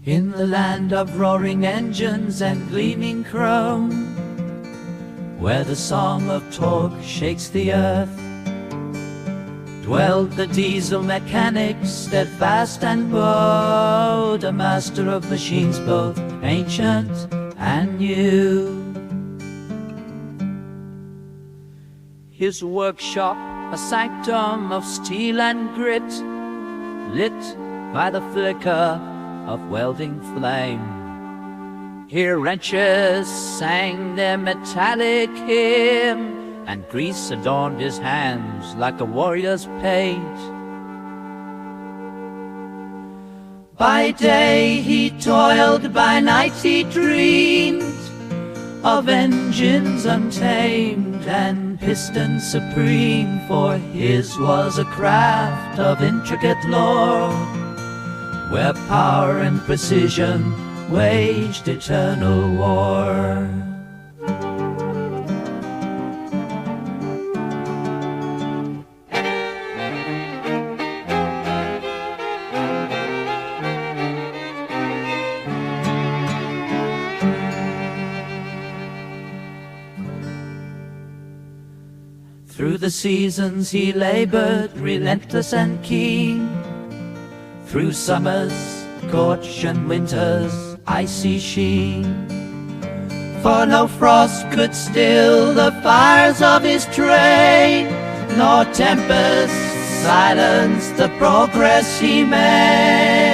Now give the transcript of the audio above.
In the land of roaring engines and gleaming chrome, where the song of torque shakes the earth, dwelled the diesel mechanic, steadfast and bold, a master of machines both ancient and new. His workshop, a sanctum of steel and grit, lit by the flicker of welding flame. Here wrenches sang their metallic hymn, and grease adorned his hands like a warrior's paint. By day he toiled, by night he dreamed of engines untamed and pistons supreme, for his was a craft of intricate lore, where power and precision waged eternal war. Through the seasons he labored, relentless and keen, through summers, scorch, and winters, icy sheen. For no frost could still the fires of his train, nor tempest silence the progress he made.